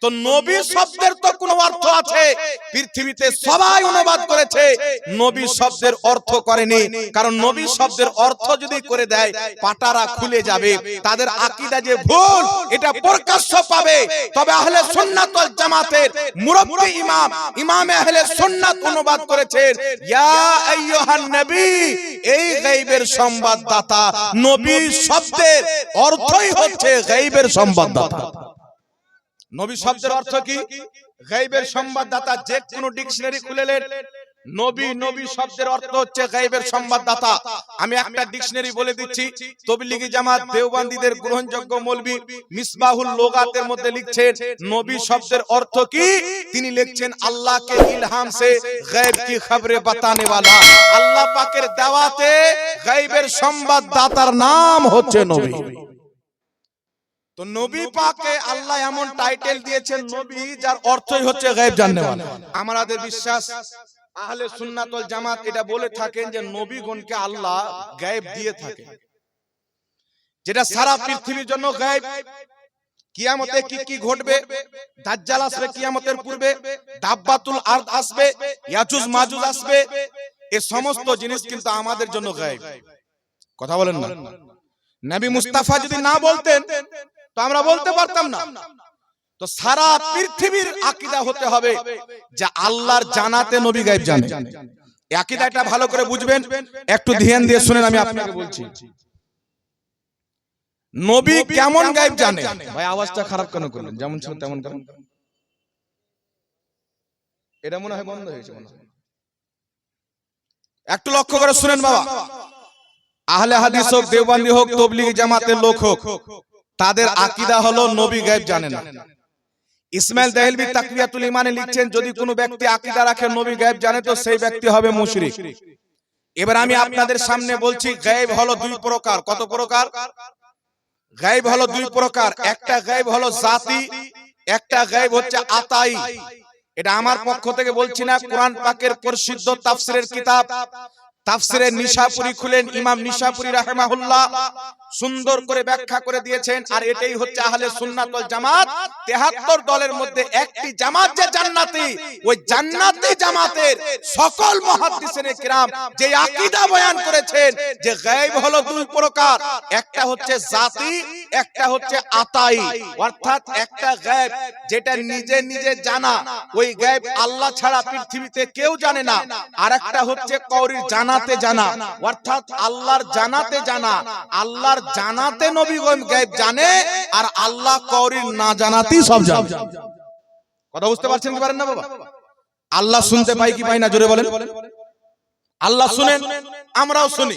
তো নবী শব্দের তো কোনো অর্থ আছে, পৃথিবীতে সবাই অনুবাদ করেছে, নবী শব্দের অর্থ করেনি। কারণ নবী শব্দের অর্থ যদি করে দেয় পাটারা খুলে যাবে, তাদের আকীদা যে ভুল এটা প্রকাশ্য পাবে। তবে আহলে সুন্নাত ওয়াল জামাতের মুরব্বি ইমামে আহলে সুন্নাত অনুবাদ করেছেন ইয়া আইয়ুহান নবী, এই গায়বের সংবাদদাতা। নবী শব্দের অর্থই হচ্ছে গায়বের সংবাদদাতা। নবী শব্দের অর্থ কি? গায়বের সংবাদদাতা। যে কোনো ডিকশনারি খুলে নেন, নবী শব্দের অর্থ হচ্ছে গায়বের সংবাদদাতা। আমি একটা ডিকশনারি বলে দিচ্ছি, তাবলীগী জামাত দেওবন্দীদের গ্রহণযোগ্য মৌলভী মিসবাহুল লুগাতের মধ্যে লিখছেন নবী শব্দের অর্থ কি? তিনি লিখছেন আল্লাহ কে ইলহাম সে গায়ব কি খবরে বাতানে ওয়ালা। আল্লাহ পাকের দাওয়াতে গায়বের সংবাদদাতার নাম হচ্ছে নবী। তো নবী পাকে আল্লাহ এমন টাইটেল দিয়েছেন নবী, যার অর্থই হচ্ছে গায়ব জাননেওয়ালা। আমাদের বিশ্বাস আহলে সুন্নাত ওয়াল জামাত এটা বলে থাকেন যে নবীগণকে আল্লাহ গায়ব দিয়ে থাকেন, যেটা সারা পৃথিবীর জন্য গায়ব। কিয়ামতে কি কি ঘটবে, দাজ্জাল আসবে কিয়ামতের পূর্বে, দাব্বাতুল আরদ আসবে, ইয়াজুজ মাজুজ আসবে, এই সমস্ত জিনিস কিন্তু আমাদের জন্য গায়ব। কথা বলেন না? নবী মুস্তাফা যদি না বলতেন তো আমরা বলতে পারতাম না। তো সারা পৃথিবীর আকীদা হতে হবে যে আল্লাহর জানাতে নবী গায়ব জানে। এই আকীদাটা ভালো করে বুঝবেন, একটু ধ্যান দিয়ে শুনেন। আমি আপনাকে বলছি নবী কেমন গায়ব জানে। ভাই আওয়াজটা খারাপ কেন করলেন? যেমন ছিল তেমন করেন। এটা মনে হয় বন্ধ হয়েছে মনে হয়। একটু লক্ষ্য করে শুনেন বাবা। আহলে হাদিস হোক, দেওবন্দি হোক, তাবলীগী জামাতের লোক হোক, তাদের আকীদা হলো নবী গায়ব জানে না। ইসমাইল দেহলভী তাকওয়াতুল ঈমানে লিখছেন যদি কোনো ব্যক্তি আকীদা রাখে নবী গায়ব জানে তো সেই ব্যক্তি হবে মুশরিক। এবার আমি আপনাদের সামনে বলছি গায়ব হলো দুই প্রকার। কত প্রকার? গায়ব হলো দুই প্রকার। একটা গায়ব হলো জাতি, একটা গায়ব হচ্ছে আতাই। এটা আমার পক্ষ থেকে বলছি না, কোরআন পাকের প্রসিদ্ধ তাফসীরের কিতাব তাফসিরে নিশাপুরী খুলেন, ইমাম নিশাপুরী রাহিমাহুল্লাহ সুন্দর করে ব্যাখ্যা করে দিয়েছেন। আর এটাই হচ্ছে আহলে সুন্নাত ওয়াল জামাত। 73 দলের মধ্যে একটি জামাত যে জান্নাতি, ওই জান্নাতি জামাতের সকল মুহাদ্দিসিনে কিরাম যে আকীদা বয়ান করেছেন যে গায়ব হলো দুই প্রকার, একটা হচ্ছে জাতি, একটা হচ্ছে আতাই। অর্থাৎ একটা গায়ব যেটা নিজে নিজে জানা, ওই গায়ব আল্লাহ ছাড়া পৃথিবীতে কেউ জানে না। আর একটা হচ্ছে কওরির জানাতে জানা, অর্থাৎ আল্লাহর জানাতে জানা। আল্লাহর জানাতে নবীগণ গায়ব জানে, আর আল্লাহ কওরির না জানাতেই সব জানে। কথা বুঝতে পারছেন কি পারেন না বাবা? আল্লাহ শুনতে পাই কি পাই না জোরে বলেন? আল্লাহ শুনেন, আমরাও শুনি।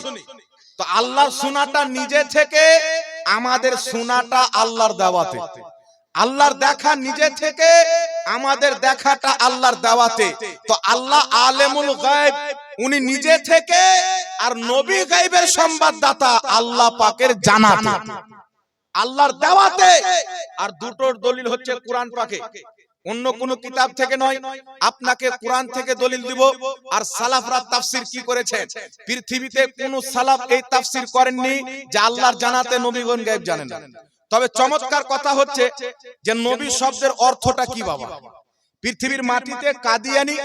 তো আল্লাহর শোনাটা নিজে থেকে, আমাদের শোনাটা আল্লাহর দাওয়াতে। আল্লাহর দেখা নিজে থেকে, আমাদের দেখাটা আল্লাহর দাওয়াতে। তো আল্লাহ আলেমুল গায়ব, উনি নিজে থেকে, আর নবী গায়বের সংবাদদাতা আল্লাহ পাকের জানাতে, আল্লাহর দাওয়াতে। আর দুটোর দলিল হচ্ছে কোরআন পাকে, অন্য কোন কিতাব থেকে নয়। আপনাকে কোরআন থেকে দলিল দিব। আর সালাফরা তাফসীর কি করেছেন? পৃথিবীতে কোন সালাফ এই তাফসীর করেননি যে আল্লাহর জানাতে নবীগণ গায়ব জানেন না। তবে চমৎকার কথা হচ্ছে যে নবী শব্দের অর্থটা কি বাবা? পৃথিবীর মাটিতে কাদিয়ানি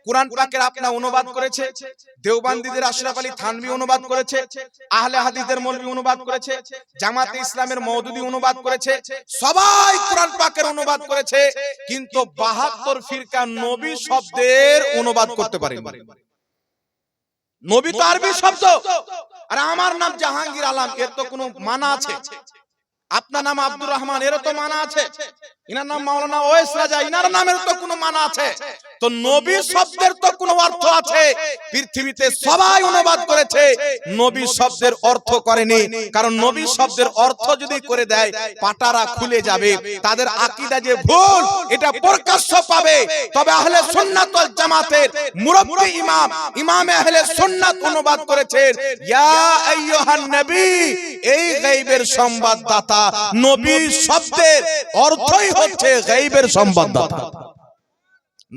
কোরআন পাকের আপনা অনুবাদ করেছে, দেওবন্দীদের আশরাফ আলী থানভী অনুবাদ করেছে, আহলে হাদিসদের মৌলভী অনুবাদ করেছে, জামাতে ইসলামের মওদুদী অনুবাদ করেছে, সবাই কোরআন পাকের অনুবাদ করেছে। কিন্তু 72 ফিরকা নবী শব্দের অনুবাদ করতে পারেনি। নবী তো আরবি শব্দ, আর আমার নাম জাহাঙ্গীর আলম, এর তো কোনো মানা আছে? আপনার নাম আব্দুর রহমান, এর তো মানা আছে? ইনার নাম মাওলানা ওয়েস রাজা, ইনার নামের তো কোনো মানা আছে? তো নবী শব্দের তো কোনো অর্থ আছে? পৃথিবীতে সবাই অনুবাদ করেছে, নবী শব্দের অর্থ করেনি। কারণ নবী শব্দের অর্থ যদি করে দেয় পাটারা খুলে যাবে, তাদের আকীদা যে ভুল এটা প্রকাশ্য পাবে। তবে আহলে সুন্নাত ওয়াল জামাতের মুরব্বি ইমামে আহলে সুন্নাত অনুবাদ করেছেন ইয়া আইয়ুহান নবী, এই গায়বের সংবাদদাতা। নবী শব্দের অর্থই হচ্ছে গায়বের সংবাদদাতা।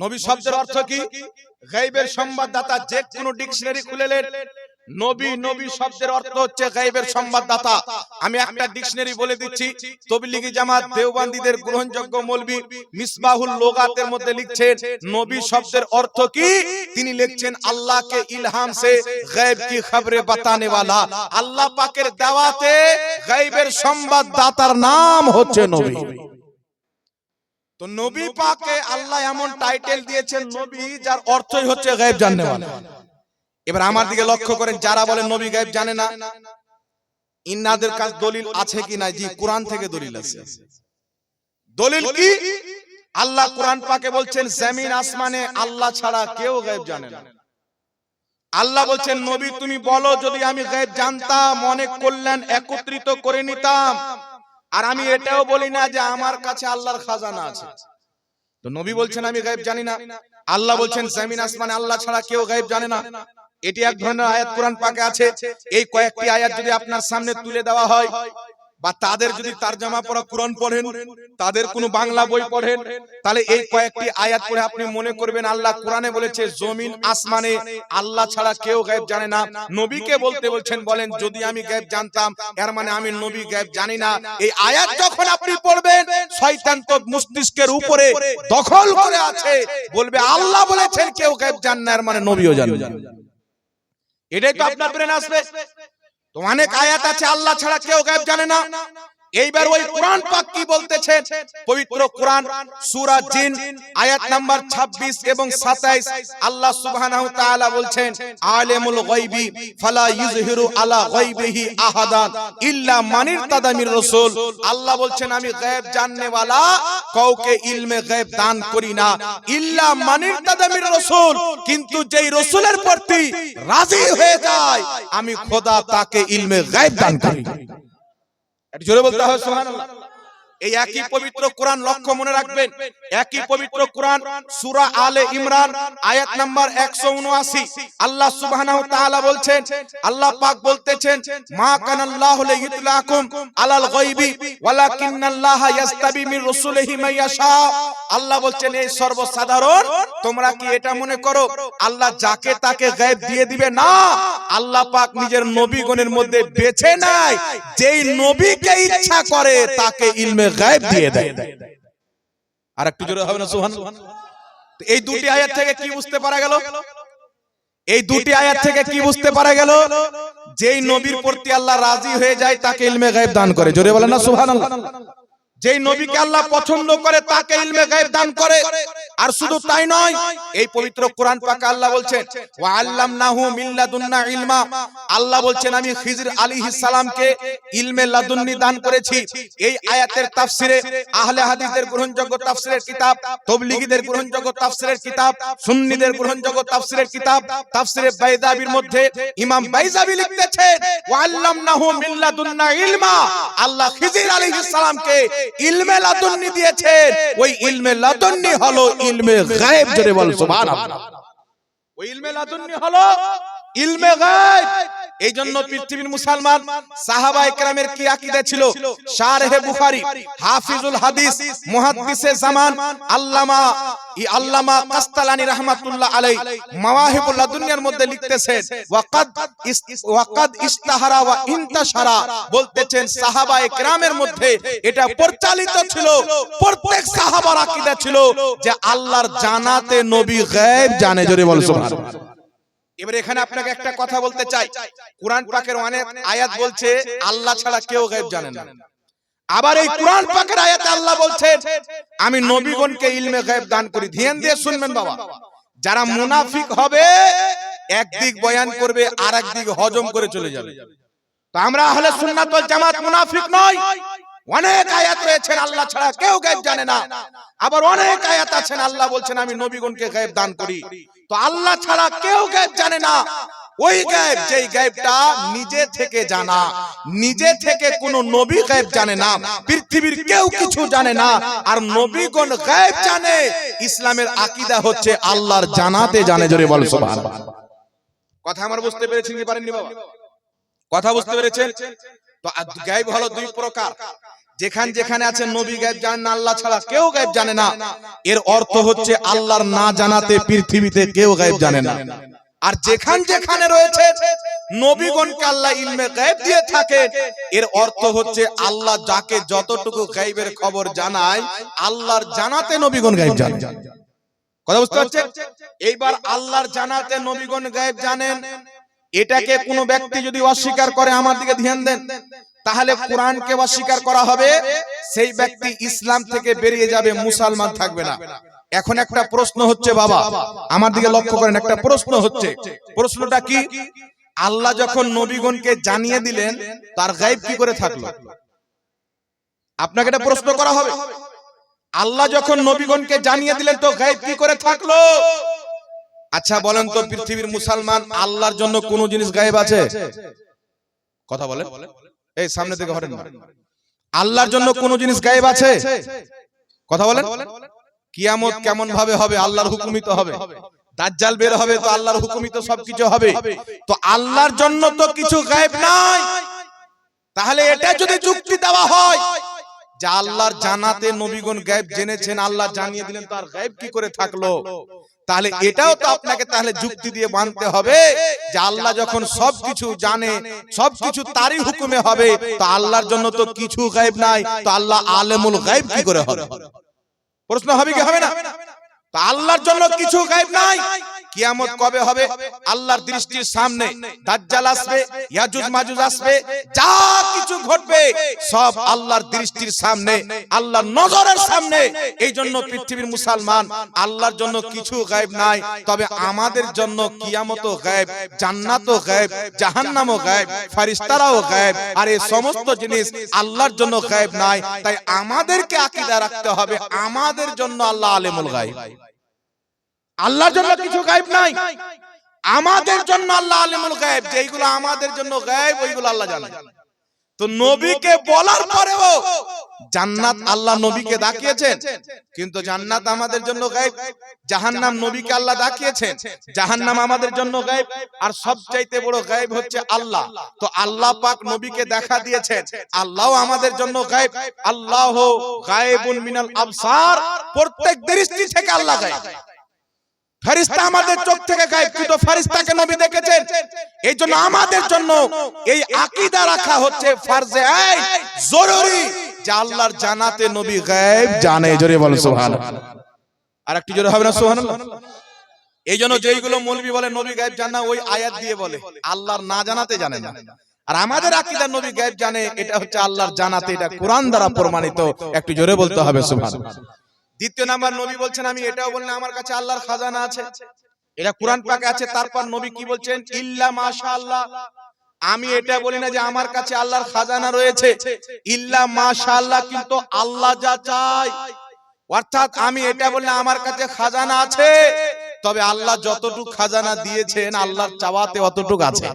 নবী শব্দের অর্থ কি? গায়বের সংবাদদাতা। যে কোনো ডিকশনারি খুলে নেন, নবী নবী শব্দের অর্থ হচ্ছে গায়েবের সংবাদদাতা। আমি একটা ডিকশনারি বলে দিচ্ছি, তবলিগি জামাত দেওবন্দীদের গ্রহণযোগ্য মৌলভী মিসবাহুল লুগাতের মধ্যে লিখছেন নবী শব্দের অর্থ কি। তিনি লিখছেন আল্লাহকে ইলহাম সে গায়েব কি খবরে বাতানে ওয়ালা। আল্লাহ পাকের দাওয়াতে গায়েবের সংবাদদাতার নাম হচ্ছে নবী। তো নবী পাকে আল্লাহ এমন টাইটেল দিয়েছেন নবী, যার অর্থই হচ্ছে গায়েব জাননে ওয়ালা। এবার আমার দিকে লক্ষ্য করেন, যারা বলেন নবী গায়েব জানে না, ইনাদের কাছে দলিল আছে কি না? জি, কোরআন থেকে দলিল আছে। দলিল কি? আল্লাহ কোরআন পাকে বলছেন জমিন আসমানে আল্লাহ ছাড়া কেউ গায়েব জানে না। আল্লাহ বলছেন নবী তুমি বলো, যদি আমি গায়েব জানতাম অনেক কল্যাণ একত্রিত করে নিতাম। আর আমি এটাও বলি না যে আমার কাছে আল্লাহর খাজানা আছে। তো নবী বলছেন আমি গায়েব জানি না, আল্লাহ বলছেন জমিন আসমানে আল্লাহ ছাড়া কেউ গায়েব জানে না। এটি এক ধরনের আয়াত কোরআন পাকে আছে। এই কয়েকটি আয়াত যদি আপনার সামনে তুলে দেওয়া হয়, বা তাদের যদি তরজমা পড়া কোরআন পড়েন, তাদের কোনো বাংলা বই পড়েন, তাহলে এই কয়েকটি আয়াত পড়ে আপনি মনে করবেন আল্লাহ কোরআনে বলেছে জমিন আসমানে আল্লাহ ছাড়া কেউ গায়েব জানে না। নবীকে বলতে বলছেন, বলেন যদি আমি গায়েব জানতাম, এর মানে আমি নবী গায়েব জানি না। এই আয়াত যখন আপনি পড়বেন, শয়তান তো মস্তিষ্কের উপরে দখল করে আছে, বলবে আল্লাহ বলেছেন কেউ গায়েব জানে না, এর মানে নবীও জানে না। এটাই তো আপনার ব্রেন আসবে। তো অনেক আয়াত আছে আল্লাহ ছাড়া কেউ গায়েব জানে না। এইবার ওই কোরআন পাক কি বলতেছেন? পবিত্র কোরআন সূরা জিন আয়াত নাম্বার 26 এবং 27 আল্লাহ সুবহানাহু ওয়া তাআলা বলছেন আলিমুল গায়বি ফালা ইযহিরু আলা গায়বিহি আহাদান ইল্লা মান ইরতাদা মির রাসূল। আল্লাহ বলছেন আমি গায়েব জাননে ওয়ালা কাউকে ইলমে গায়েব দান করি না, ইল্লা মান ইরতাদা মির রাসূল, কিন্তু যেই রাসূলের প্রতি রাজি হয়ে যায় আমি খোদা তাকে ইলমে গায়েব দান করি। এটা জোরে বলতে হবে সুবহানাল্লাহ। এই একই পবিত্র কোরআন লক্ষ্য মনে রাখবেন, একই পবিত্র কোরআন সূরা আলে ইমরান আয়াত নাম্বার 179 আল্লাহ সুবহানাহু ওয়া তাআলা বলছেন, আল্লাহ পাক বলতেছেন মা কানাল্লাহু লিইতলাকুম আলাল গায়বি ওয়ালাকিন্নাল্লাহা ইয়াস্তাবি মির রাসূলিহি মাইয়াশা। আল্লাহ বলছেন এই সর্বসাধারণ, তোমরা কি এটা মনে করো আল্লাহ যাকে তাকে গায়েব দিয়ে দিবে? না, আল্লাহ পাক নিজের নবীগণের মধ্যে বেছে নেয়, যেই নবীকে ইচ্ছা করে তাকে ইলমে গায়েব দিয়ে দেয়। আর একটু জোরে হবে না সুবহানাল্লাহ। এই দুটি আয়াত থেকে কি বুঝতে পারা গেল? এই দুটি আয়াত থেকে কি বুঝতে পারা গেল? যেই নবীর প্রতি আল্লাহ রাজি হয়ে যায় তাকে ইলমে গায়েব দান করে। জোরে বলেন না সুবহানাল্লাহ। যেই নবীকে আল্লাহ পছন্দ করে তাকে ইলমে গায়েব দান করে। আর শুধু তাই নয়, এই পবিত্র কোরআন পাকে আল্লাহ বলছেন ওয়া আল্লামনাহু মিন লাদুন্না ইলমা। আল্লাহ বলছেন আমি খিজির আলাইহিস সালামকে ইলমে লাদুন্নি দান করেছি। এই আয়াতের তাফসিরে আহলে হাদিসের গ্রহণযোগ্য তাফসিরের কিতাব, তাবলিগীদের গ্রহণযোগ্য তাফসিরের কিতাব, সুন্নিদের গ্রহণযোগ্য তাফসিরের কিতাব তাফসিরে বাইজাবির মধ্যে ইমাম বাইজাবি লিখতেছেন ওয়া আল্লামনাহু মিন লাদুন্না ইলমা। আল্লাহ খিজির আলাইহিস সালামকে ইলমে লাদুন্নি দিয়েছেন। ওই ইলমে লাদুন্নি হলো ইলমে গায়েব। জোরে বল সুবহানাল্লাহ। ওই ইলমে লাদুন্নি হলো ইলমে গায়েব। এই জন্য পৃথিবীর মুসলমান সাহাবায়ে কেরামের কি আকীদা ছিল? শারহে বুখারী, হাফিজুল হাদিস, মুহাদ্দিসে জামান আল্লামা কাসতালানী রাহমাতুল্লাহ আলাইহি মাওয়াহিবুল লাদুনিয়ার মধ্যে লিখতেছেন ওয়াকাদ ইস্তাহারা ওয়া ইনতাশারা, বলতেছেন সাহাবায়ে কেরামের মধ্যে এটা পরিচালিত ছিল, প্রত্যেক সাহাবার আকীদা ছিল যে আল্লাহর জানাতে নবী গায়েব জানে। জোরে বল সুবহানাল্লাহ। এবার এখানে আপনাকে একটা কথা বলতে চাই, কোরআন পাকের অনেক আয়াত বলছে আল্লাহ ছাড়া কেউ গায়েব জানে না। আবার এই কোরআন পাকের আয়াতে আল্লাহ বলছেন আমি নবীগণকে ইলমে গায়েব দান করি। ধ্যান দিয়ে শুনবেন বাবা, যারা মুনাফিক হবে একদিক বয়ান করবে আর একদিক হজম করে চলে যাবে। তো আমরা আহলে সুন্নাত ওয়াল জামাত মুনাফিক নয়। অনেক আয়াত রয়েছে আল্লাহ ছাড়া কেউ গায়েব জানে না, আবার অনেক আয়াত আছেন আল্লাহ বলছেন আমি নবীগণকে গায়েব দান করি। তো আল্লাহ ছাড়া কেউ গায়েব জানে না। ওই গায়েব যেই গায়েবটা নিজে থেকে জানা, নিজে থেকে কোন নবী গায়েব জানে না, পৃথিবীর কেউ কিছু জানে না। আর নবীগণ গায়েব জানে। ইসলামের আকীদা হচ্ছে আল্লাহর জানাতে জানে। জোরে বল সুবহানাল্লাহ। কথা আমার বুঝতে পেরেছেন কি পারেননি বাবা? কথা বুঝতে পেরেছেন? তো গায়েব হলো দুই প্রকার। যেখানে আছে নবী গায়েব জানেন না, আল্লাহ ছাড়া কেউ গায়েব জানে না, এর অর্থ হচ্ছে আল্লাহর না জানাতে পৃথিবীতে কেউ গায়েব জানে না। আর যেখানে রয়েছে নবীগণকে আল্লাহ ইলমে গায়েব দিয়ে থাকেন, এর অর্থ হচ্ছে আল্লাহ যাকে যতটুকু গায়েবের খবর জানায়, আল্লাহর জানাতে নবীগণ গায়েব জানেন। কথা বুঝতে পারছেন? এইবার আল্লাহর জানাতে নবীগণ গায়েব জানেন, এটাকে কোনো ব্যক্তি যদি অস্বীকার করে, আমার দিকে ধ্যান দেন, তাহলে কোরআনকে অস্বীকার করা হবে, সেই ব্যক্তি ইসলাম থেকে বেরিয়ে যাবে, মুসলমান থাকবে না। এখন একটা প্রশ্ন হচ্ছে বাবা, আমার দিকে লক্ষ্য করেন, একটা প্রশ্ন হচ্ছে, প্রশ্নটা কি? আল্লাহ যখন নবীগণকে জানিয়ে দিলেন, তার গায়েব কি করে থাকলো? আপনাকে এটা প্রশ্ন করা হবে। আল্লাহ যখন নবীগণকে জানিয়ে দিলেন, তো গায়েব কি করে থাকলো? আচ্ছা বলেন তো, পৃথিবীর মুসলমান আল্লাহর জন্য কোন জিনিস গায়েব আছে? কথা বলে, এই সামনে থেকে হটেন না। আল্লাহর জন্য কোন জিনিস গায়েব আছে? কথা বলেন। কিয়ামত কেমন ভাবে হবে? আল্লাহর হুকুমই তো হবে। দাজ্জাল বের হবে, তো আল্লাহর হুকুমই তো সবকিছু হবে। তো আল্লাহর জন্য তো কিছু গায়েব নাই। তাহলে এটা যদি যুক্তি দেওয়া হয় যে আল্লাহর জানাতে নবীগণ গায়েব জেনেছেন, আল্লাহ জানিয়ে দিলেন, তো আর গায়েব কি করে থাকলো? তাহলে এটাও তো আপনাকে তাহলে যুক্তি দিয়ে মানতে হবে যে আল্লাহ যখন সবকিছু জানে, সবকিছু তারই হুকুমে হবে, তো আল্লাহর জন্য তো কিছু গায়েব নাই, তো আল্লাহ আলেমুল গায়েব কি করে হবে? প্রশ্ন হবে কি হবে না? তো আল্লাহর জন্য কিছু গায়েব নাই। কিয়ামত কবে হবে? আল্লাহর দৃষ্টির সামনে দাজ্জাল আসবে, ইয়াজুজ মাজুজ আসবে, যা কিছু ঘটবে সব আল্লাহর দৃষ্টির সামনে, আল্লাহর নজরের সামনে। এই জন্য পৃথিবীর মুসলমান আল্লাহর জন্য কিছু গায়েব নাই, তবে আমাদের জন্য কিয়ামতও গায়েব, জান্নাতও গায়েব, জাহান্নামও গায়েব, ফেরেশতারাও গায়েব, আর এই সমস্ত জিনিস আল্লাহর জন্য গায়েব নাই। তাই আমাদেরকে আকীদা রাখতে হবে আমাদের জন্য আল্লাহ আলেমুল গায়েব। আল্লাহর জন্য কিছু গায়েব নাই, আমাদের জন্য আল্লাহ আলিমুল গায়েব। যেগুলো আমাদের জন্য গায়েব ওইগুলো আল্লাহ জানেন। তো নবীকে বলার পরেও জান্নাত আল্লাহ নবীকে দেখিয়েছেন, কিন্তু জান্নাত আমাদের জন্য গায়েব। জাহান্নাম নবীকে আল্লাহ দেখিয়েছেন, জাহান্নাম আমাদের জন্য গায়েব। আর সবচাইতে বড় গায়েব হচ্ছে আল্লাহ। তো আল্লাহ পাক নবীকে দেখা দিয়েছেন, আল্লাহও আমাদের জন্য গায়েব। আল্লাহ গায়েবুন মিনাল আবসার, প্রত্যেক দৃষ্টি থেকে আল্লাহ গায়েব। ফেরেশতা আমাদের চোখ থেকে গায়েব, কিন্তু ফেরেশতাকে নবী দেখেছেন। এই জন্য আমাদের জন্য এই আকীদা রাখা হচ্ছে ফরজে আইন, জরুরি, যে আল্লাহর জানাতে নবী গায়েব জানে। জোরে বলেন সুবহানাল্লাহ। আর একটু জোরে হবে না সুবহানাল্লাহ? এই জন্য যেইগুলো মৌলবি বলে নবী গায়েব জানে না, ওই আয়াত দিয়ে বলে আল্লাহর না জানাতে জানে না। আর আমাদের আকীদা নবী গায়েব জানে, এটা হচ্ছে আল্লাহর জানাতে, এটা কোরআন দ্বারা প্রমাণিত। একটু জোরে বলতে হবে সুবহানাল্লাহ। দ্বিতীয় নাম্বার, নবী বলছেন আমি এটাও বললাম আমার কাছে আল্লাহর খাজানা আছে, এটা কোরআন পাকে আছে। তারপর নবী কি বলছেন? ইল্লা মাশাআল্লাহ। আমি এটা বলি না যে আমার কাছে আল্লাহর খাজানা রয়েছে, ইল্লা মাশাআল্লাহ, কিন্তু আল্লাহ যা চায়। অর্থাৎ আমি এটা বললে আমার কাছে খাজানা আছে, তবে আল্লাহ যতটুকু খাজানা দিয়েছেন আল্লাহর চাওয়াতে অতটুকু আছে।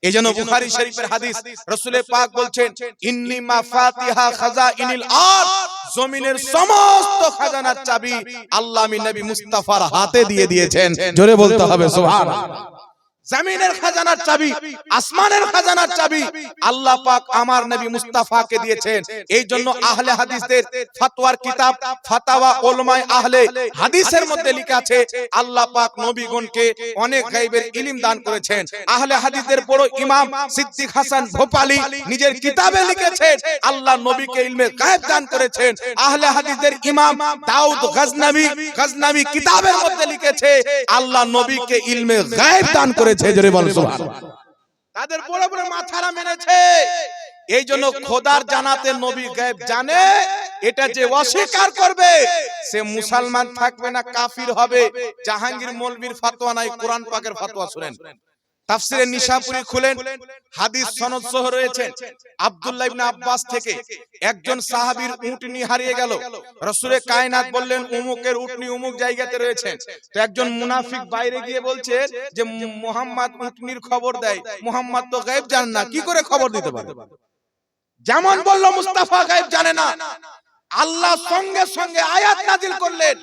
এইজন্য বুখারী শরীফের হাদিস, রাসূল পাক বলছেন ইন্নী মাফাতিহা খাজাইনিল আরদ, জমিনের সমস্ত খাজানার চাবি আল্লাহ আমি নবী মুস্তাফার হাতে দিয়ে দিয়েছেন। জোরে বলতে হবে সুবহানাল্লাহ। জমিনের খাজানার চাবি, আসমানের খাজানার চাবি আল্লাহ পাক আমার নবী মুস্তাফাকে দিয়েছেন। এই জন্য আহলে হাদিসদের ফতোয়ার কিতাব ফাতাওয়া উলামায়ে আহলে হাদিসের মধ্যে লেখা আছে আল্লাহ পাক নবীগণকে অনেক গায়বের ইলম দান করেছেন। আহলে হাদিসদের বড় ইমাম সিদ্দিক হাসান ভোপালী নিজের কিতাবে লিখেছেন আল্লাহ নবীকে ইলমে গায়েব দান করেছেন। আহলে হাদিসদের ইমাম দাউদ গজনবী কিতাবের মধ্যে লিখেছে আল্লাহ নবীকে ইলমে গায়েব দান করেছেন। জোরে বলেন সুবহানাল্লাহ। তাদের বড় বড় মাথারা মেনেছে। এই জন্য খোদার জানাতে নবী গায়েব জানে, এটা যে অস্বীকার করবে সে মুসলমান থাকবে না, কাফির হবে। জাহাঙ্গীর মৌলবীর ফতোয়া নাই, কোরআন পাকের ফতোয়া শুনেন। তাফসিরে নিশাপুরী খুলেন, হাদিস সনদ সহ রয়েছে। আব্দুল্লাহ ইবনে আব্বাস থেকে একজন সাহাবীর উটনি হারিয়ে গেল। রাসূলে কায়নাত বললেন উমুকের উটনি উমুক জায়গাতে রয়েছে। তো একজন মুনাফিক বাইরে গিয়ে বলছে যে মুহাম্মদ উটনির খবর দেয়। মুহাম্মদ তো গায়েব জানেন না, কি করে খবর দিতে পারে? যেমন বলল মুস্তাফা গায়েব জানে না, আল্লাহ সঙ্গে সঙ্গে আয়াত নাজিল করলেন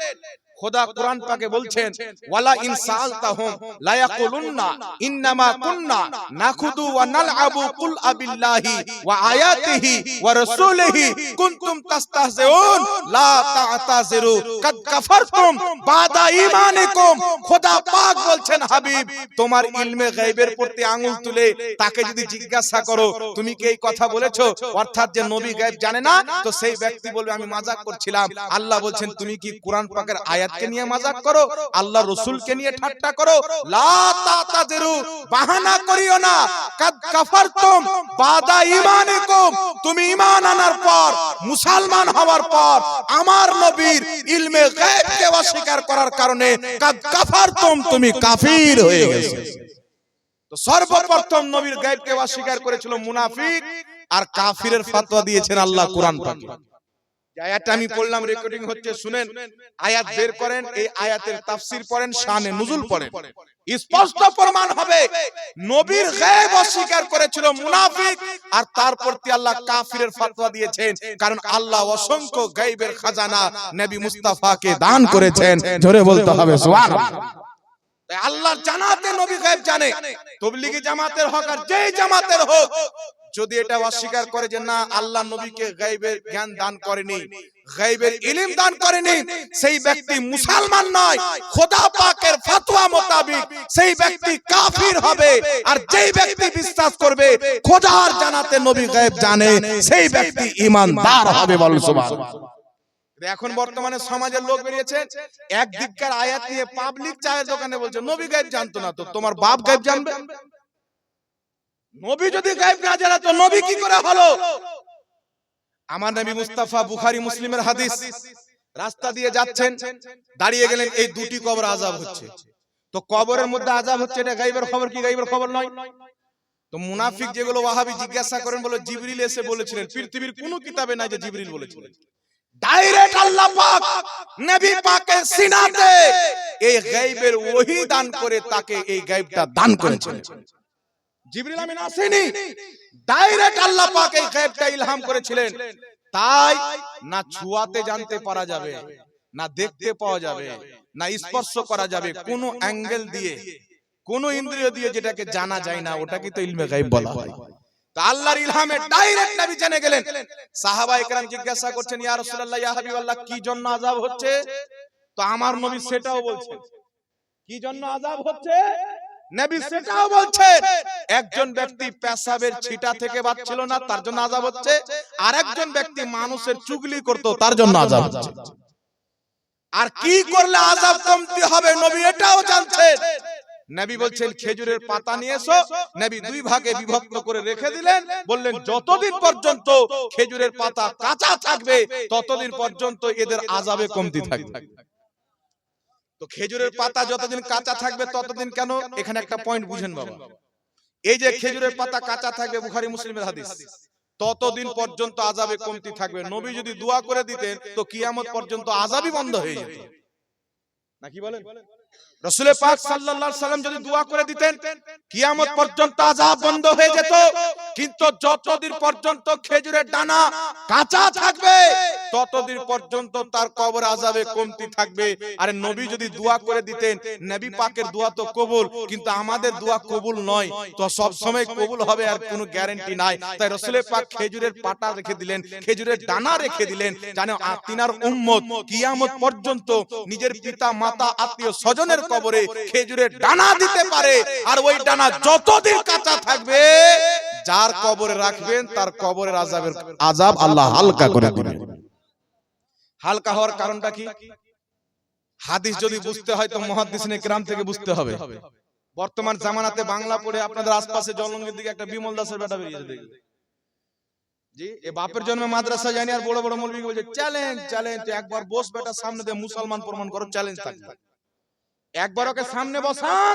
খোদা কোরআন পাকে বলছেন ওয়ালা ইন সাআলতাহুম লা ইয়াকুলুন্না ইন্নামা কুননা নাখুদু ওয়া নালআবু কুল আবিল্লাহি ওয়া আয়াতিহি ওয়া রাসূলিহি কুনতুম তাস্তাহজিউন লা তা'তাযিরু কাদ কাফারতুম বাদা ঈমানিকুম। খোদা পাক বলছেন হাবিব তোমার ইলমে গায়বের প্রতি আঙ্গুল তুলে তাকে যদি জিজ্ঞাসা করো তুমি কি এই কথা বলেছো, অর্থাৎ যে নবী গায়ব জানে না, তো সেই ব্যক্তি বলবে আমি মাজাক করছিলাম। আল্লাহ বলছেন তুমি কি কোরআন পাকের আয়াতকে নিয়ে মাজাক করো, আল্লাহ রাসূলকে নিয়ে ঠাট্টা করো? লা তাতাজিরু বাহানা করিও না, কাদ কাফারতুম বাদা ঈমানিকুম তুমি ঈমান আনার পর মুসলমান হওয়ার পর আমার নবীর ইলমে গায়বকে অস্বীকার করার কারণে কাদ কাফারতুম তুমি কাফির হয়ে গেছো। তো সর্বপ্রথম নবীর গায়বকে অস্বীকার করেছিল মুনাফিক, আর কাফিরের ফতোয়া দিয়েছেন আল্লাহ কোরআন পাকে। আয়াতটা আমি পড়লাম, রেকর্ডিং হচ্ছে, শুনেন। আয়াত বের করেন, এই আয়াতের তাফসীর পড়েন, শানে নুজুল পড়েন, স্পষ্ট প্রমাণ হবে নবীর গায়ব অস্বীকার করেছিল মুনাফিক, আর তার প্রতি আল্লাহ কাফিরের ফতোয়া দিয়েছেন, কারণ আল্লাহ অসংখ্য গায়বের খাজানা নবী মুস্তাফাকে দান করেছেন। জোরে বলতে হবে সুবহানাল্লাহ। তাই আল্লাহর জানাতে নবী গায়ব জানে। তাবলীগী জামাতের হোক আর যেই জামাতের হোক, যদি এটা অস্বীকার করে যে না আল্লাহ নবীকে গায়বের জ্ঞান দান করেনি, গায়বের ইলম দান করেনি, সেই ব্যক্তি মুসলমান নয়। খোদা পাকের ফতোয়া মোতাবেক সেই ব্যক্তি কাফির হবে। আর যেই ব্যক্তি বিশ্বাস করবে খোদার জানাতে নবী গায়ব জানে, সেই ব্যক্তি ঈমানদার হবে। বলুন সুবহানাল্লাহ। এখন বর্তমানে সমাজের লোক বেরিয়েছে, একদিককার আয়াত নিয়ে পাবলিক চায়ের দোকানে বলছে নবী গায়ব জানতো না, তো তোমার বাপ গায়ব জানবে? নবী যদি গায়ব না জানে তো নবী কি করে হলো? আমার নবী মুস্তাফা, বুখারী মুসলিমের হাদিস, রাস্তা দিয়ে যাচ্ছেন, দাঁড়িয়ে গেলেন, এই দুটি কবর আযাব হচ্ছে। তো কবরের মধ্যে আযাব হচ্ছে, এটা গায়বের খবর কি গায়বের খবর নয়? তো মুনাফিক যেগুলো ওয়াহাবি জিজ্ঞাসা করেন, বলে জিবরিল এসে বলেছিলেন। পৃথিবীর কোনো কিতাবে নাই যে জিবরিল বলেছিলেন। ডাইরেক্ট আল্লাহ পাক নবী পাকের সিনাতে এই গায়বের ওহী দান করে তাকে এই গায়বটা দান করেছেন। জিবরিল আমিন আসেনি, ডাইরেক্ট আল্লাহ পাক এই গায়বটা ইলহাম করেছিলেন। তাই না ছুঁয়াতে জানতে পারা যাবে, না দেখতে পাওয়া যাবে, না স্পর্শ করা যাবে, কোন অ্যাঙ্গেল দিয়ে, কোন ইন্দ্রিয় দিয়ে যেটাকে জানা যায় না, ওটাকে তো ইলমে গায়ব বলা হয়। তো আল্লাহর ইলহামে ডাইরেক্ট নবী জেনে গেলেন। সাহাবায়ে কেরাম জিজ্ঞাসা করছেন, ইয়া রাসূলুল্লাহ, ইয়া হাবিবাল্লাহ, কি জন্য আযাব হচ্ছে? তো আমার নবী সেটাও বলছেন। কি জন্য আযাব হচ্ছে নবী সেটাও বলছেন। একজন ব্যক্তি পেশাবের ছিটা থেকে বাঁচছিল না, তার জন্য আযাব হচ্ছে। আর একজন ব্যক্তি মানুষের চুগলি করত, তার জন্য আযাব হচ্ছে। আর কি করলে আযাব কমতি হবে নবী এটাও জানতেন। নবী বলছেন খেজুরের পাতা নিয়ে এসো। নবী দুই ভাগে বিভক্ত করে রেখে দিলেন, বললেন যতদিন পর্যন্ত খেজুরের পাতা কাঁচা থাকবে ততদিন পর্যন্ত এদের আযাবে কমতি থাকবে। তো খেজুরের পাতা যতদিন কাঁচা থাকবে ততদিন কেন? এখানে একটা পয়েন্ট বুঝেন বাবা। এই যে খেজুরের পাতা কাঁচা থাকবে, বুখারী মুসলিমের হাদিস, ততদিন পর্যন্ত আযাবে কমতি থাকবে। নবী যদি দোয়া করে দিতেন তো কিয়ামত পর্যন্ত আযাবই বন্ধ হয়ে যেত। নাকি বলেন? রাসূল পাক সাল্লাল্লাহু আলাইহি সাল্লাম যদি দোয়া করে দিতেন কিয়ামত পর্যন্ত আযাব বন্ধ হয়ে যেত। কিন্তু যতদিন পর্যন্ত খেজুরের দানা কাঁচা থাকবে ততদিন পর্যন্ত তার কবর আযাবে কমতি থাকবে। আর নবী যদি দোয়া করে দিতেন, নবী পাকের দোয়া তো কবুল, কিন্তু আমাদের দোয়া কবুল নয়, তো সব সময় কবুল হবে আর কোনো গ্যারান্টি নাই। তাই রাসূল পাক খেজুরের পাতা রেখে দিলেন, খেজুরের দানা রেখে দিলেন, জানো তিনার উম্মত কিয়ামত পর্যন্ত নিজের পিতা মাতা আত্মীয় স্বজনের কবরে খেজুরের দানা দিতে পারে। আর ওই দানা যতদিন কাঁচা থাকবে যার কবরে রাখবেন তার কবরের আযাব আল্লাহ হালকা করে দিবেন। হালকা হওয়ার কারণটা কি? হাদিস যদি বুঝতে হয় তো মুহাদ্দিসিনে কিরাম থেকে বুঝতে হবে। বর্তমান জামানাতে বাংলা পড়ে আপনাদের আশপাশে জলঙ্গির দিকে একটা বিমল দাসের বেটা বেরিয়েছে দেখুন জি, এ বাপের জন্মে মাদ্রাসা যায়নি আর বড় বড় মৌলবি বলছে চ্যালেঞ্জ চ্যালেঞ্জ, একবার বস বেটা সামনে দিয়ে মুসলমান প্রমাণ করো, চ্যালেঞ্জ থাকবে। একবার ওকে সামনে বসান,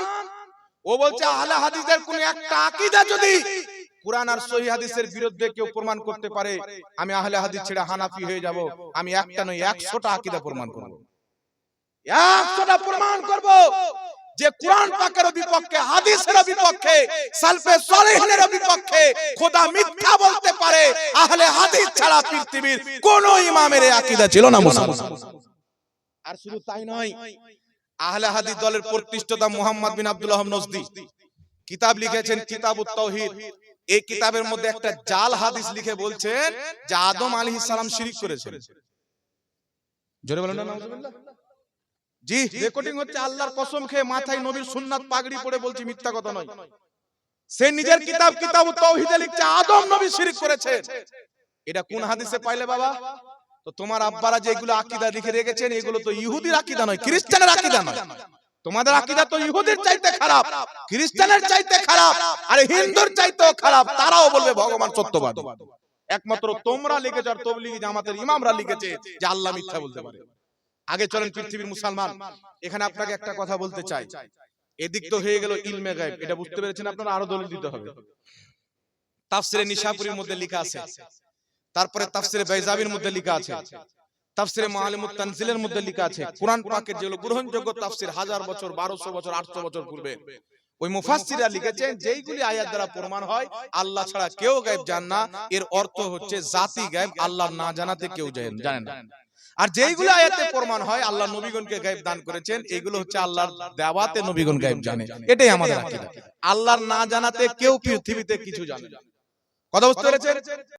ও বলছে আহলে হাদিসের কোন একটা আকীদা যদি কুরআন আর সহিহ হাদিসের বিরুদ্ধে কেউ প্রমাণ করতে পারে, আমি আহলে হাদিস ছেড়ে হানাফি হয়ে যাব। আমি একটা নয় 100টা আকীদা প্রমাণ করব, 100টা প্রমাণ করব যে কুরআন পাকের বিপক্ষে, হাদিসের বিপক্ষে, সালফে সালেহিনের বিপক্ষে খোদা মিথ্যা বলতে পারে। আহলে হাদিস ছাড়া পৃথিবীর কোন ইমামের এই আকীদা ছিল না মুসলমান। আর শুধু তাই নয়, আহলে হাদিস দলের প্রতিষ্ঠাতা মুহাম্মদ বিন আব্দুল ওয়াহাব নজদি কিতাব লিখেছেন কিতাবুত তাওহীদ। এই কিতাবের মধ্যে একটা জাল হাদিস লিখে বলছেন যে আদম আলাইহিস সালাম শিরক করেছেন। জোরে বলেন না নাউজুবিল্লাহ। জি, রেকর্ডিং হচ্ছে, আল্লাহর কসম খেয়ে মাথায় নবীর সুন্নাত পাগড়ি পরে বলছি, মিথ্যা কথা নয়। সে নিজের কিতাব কিতাবুত তাওহীদে লিখছে আদম নবী শিরক করেছে। এটা কোন হাদিসে পাইলে বাবা? তো তোমার আব্বারা যেগুলো আকীদা লিখে রেখেছেন এগুলো তো ইহুদির আকীদা নয়, খ্রিস্টানের আকীদা নয়। তোমাদের আকীদা তো ইহুদির চাইতে খারাপ, খ্রিস্টানের চাইতে খারাপ, আর হিন্দুর চাইতেও খারাপ। তারাও বলবে ভগবান সত্যবাদী। একমাত্র তোমরা লিখেছো আর তাবলীগী জামাতের ইমামরা লিখেছে যে আল্লাহ মিথ্যা বলতে পারে। আগে চলেন পৃথিবীর মুসলমান, এখানে আপনাকে একটা কথা বলতে চাই। এদিক তো হয়ে গেল ইলমে গায়ব, এটা বুঝতে পেরেছেন আপনারা, আরো দলিল দিতে হবে। তাফসিরে নিশাপুরীর মধ্যে লেখা আছে, তারপরে তাফসিরে বাইজাবির মধ্যে লেখা আছে, তাফসিরে মাআলিমুত তানজিলের মধ্যে লেখা আছে। কোরআন পাকের যেগুলো গ্রহণযোগ্য তাফসির 1000 বছর 1200 বছর 800 বছর পূর্বে ওই মুফাসসিররা লিখেছেন যেইগুলি আয়াত দ্বারা প্রমাণ হয় আল্লাহ ছাড়া কেউ গায়েব জানে না, এর অর্থ হচ্ছে জাতি গায়েব, আল্লাহ না জানাতে কেউ জানে না। আর যেইগুলো আয়াতে প্রমাণ হয় আল্লাহ নবীগণকে গায়েব দান করেছেন, এগুলো হচ্ছে আল্লাহর দেওয়াতে নবীগণ গায়েব জানে। এটাই আমাদের আকীদা। আল্লাহর না জানাতে কেউ পৃথিবীতে কিছু জানে না। কথা বুঝতে পেরেছেন?